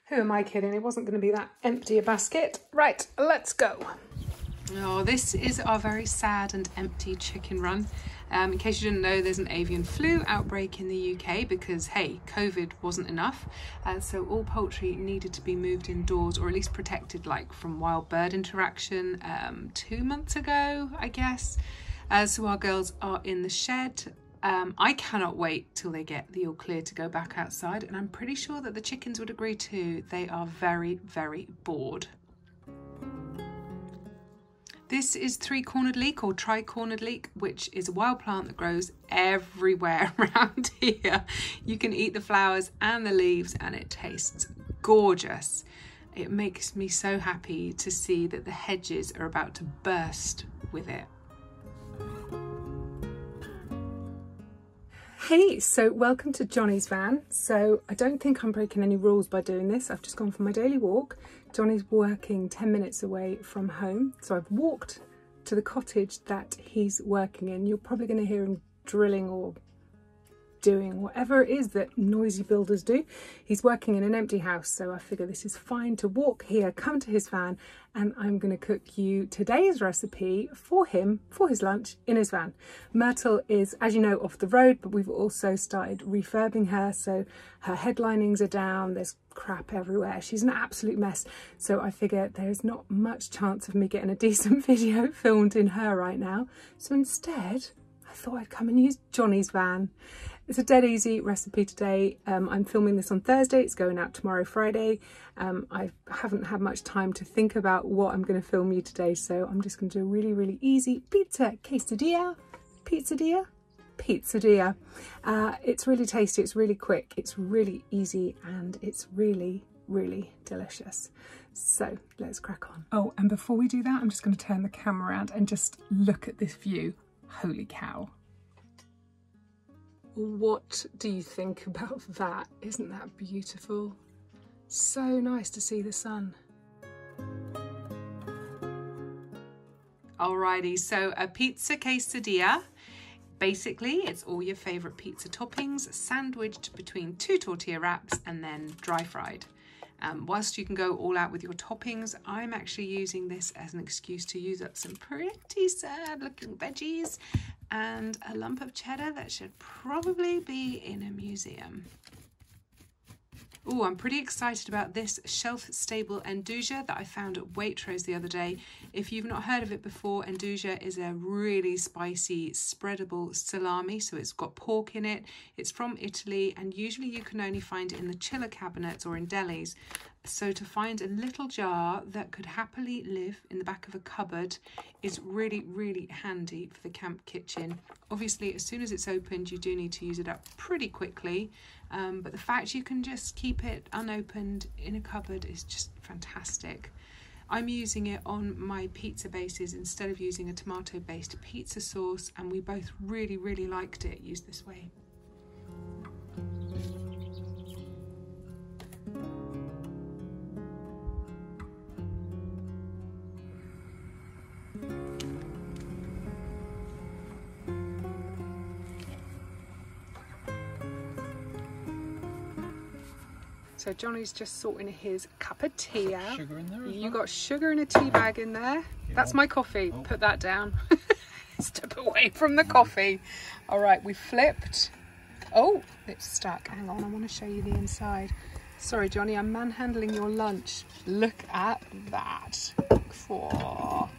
Who am I kidding? It wasn't going to be that empty a basket. Right, let's go. Oh, this is our very sad and empty chicken run. In case you didn't know, there's an avian flu outbreak in the UK because, hey, COVID wasn't enough. So all poultry needed to be moved indoors, or at least protected, like from wild bird interaction 2 months ago, I guess. So our girls are in the shed. I cannot wait till they get the all clear to go back outside, and I'm pretty sure that the chickens would agree too. They are very, very bored. This is three-cornered leek or tri-cornered leek, which is a wild plant that grows everywhere around here. You can eat the flowers and the leaves and it tastes gorgeous. It makes me so happy to see that the hedges are about to burst with it. Hey, so welcome to Johnny's van. So I don't think I'm breaking any rules by doing this. I've just gone for my daily walk. Johnny's working 10 minutes away from home. So I've walked to the cottage that he's working in. You're probably going to hear him drilling or doing whatever it is that noisy builders do. He's working in an empty house, so I figure this is fine to walk here, come to his van, and I'm going to cook you today's recipe for him, for his lunch, in his van. Myrtle is, as you know, off the road, but we've also started refurbing her, so her headlinings are down, there's crap everywhere, she's an absolute mess, so I figure there's not much chance of me getting a decent video filmed in her right now, so instead I thought I'd come and use Johnny's van. It's a dead easy recipe today. I'm filming this on Thursday, it's going out tomorrow, Friday. I haven't had much time to think about what I'm going to film you today, so I'm just going to do a really, really easy pizza quesadilla. Pizzadilla. It's really tasty, it's really quick, it's really easy, and it's really, really delicious. So let's crack on. Oh, and before we do that, I'm just going to turn the camera around and just look at this view. Holy cow. What do you think about that? Isn't that beautiful? So nice to see the sun. Alrighty, so a pizza quesadilla. Basically, it's all your favourite pizza toppings sandwiched between 2 tortilla wraps and then dry fried. Whilst you can go all out with your toppings, I'm actually using this as an excuse to use up some pretty sad looking veggies and a lump of cheddar that should probably be in a museum. Oh, I'm pretty excited about this shelf-stable Nduja that I found at Waitrose the other day. If you've not heard of it before, Nduja is a really spicy, spreadable salami. So it's got pork in it. It's from Italy, and usually you can only find it in the chiller cabinets or in delis. So to find a little jar that could happily live in the back of a cupboard is really, really handy for the camp kitchen. Obviously, as soon as it's opened, you do need to use it up pretty quickly. But the fact you can just keep it unopened in a cupboard is just fantastic. I'm using it on my pizza bases instead of using a tomato-based pizza sauce, and we both really, really liked it used this way. So Johnny's just sorting his cup of tea out. Sugar in there as well? You got sugar in a tea bag in there. Yeah. That's my coffee. Oh. Put that down. Step away from the coffee. All right, we flipped. Oh, it's stuck. Hang on, I want to show you the inside. Sorry, Johnny, I'm manhandling your lunch. Look at that. Oh,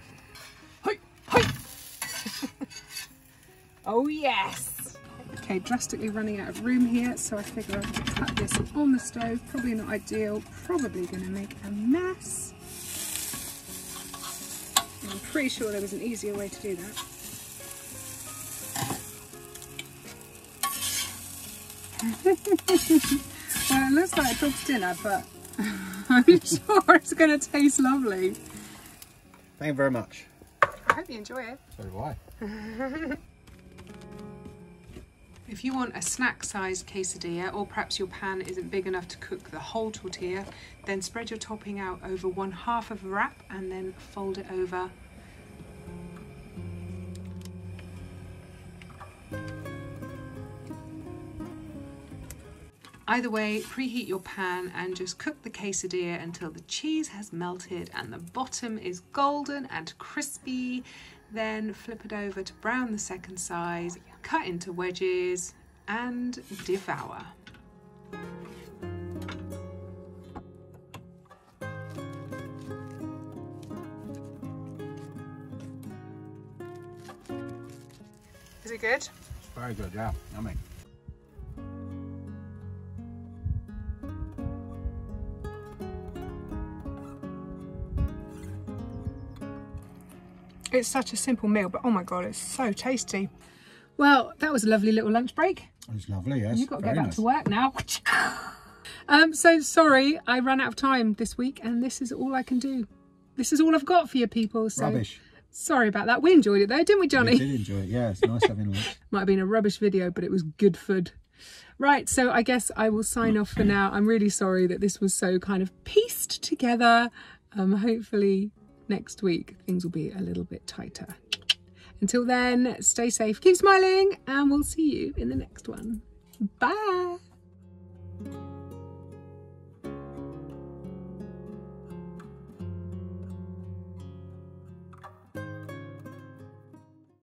oh yes. Okay, drastically running out of room here, so I figure I'll just cut this on the stove. Probably not ideal, probably going to make a mess. And I'm pretty sure there was an easier way to do that. Well, it looks like a dog's dinner, but I'm sure it's going to taste lovely. Thank you very much. I hope you enjoy it. So do I. If you want a snack-sized quesadilla, or perhaps your pan isn't big enough to cook the whole tortilla, then spread your topping out over 1/2 of a wrap and then fold it over. Either way, preheat your pan and just cook the quesadilla until the cheese has melted and the bottom is golden and crispy. Then flip it over to brown the second side, cut into wedges and devour. Is it good? Very good, yeah. Yummy. It's such a simple meal, but oh my God, it's so tasty. Well, that was a lovely little lunch break. It was lovely, yes. You've got to get back to work now. So sorry, I ran out of time this week and this is all I can do. This is all I've got for you people. So rubbish. Sorry about that. We enjoyed it though, didn't we, Johnny? We did enjoy it, yeah. It's nice having a lunch. Might have been a rubbish video, but it was good food. Right, so I guess I will sign off for now. I'm really sorry that this was so kind of pieced together. Hopefully next week things will be a little bit tighter. Until then, stay safe, keep smiling, and we'll see you in the next one. Bye.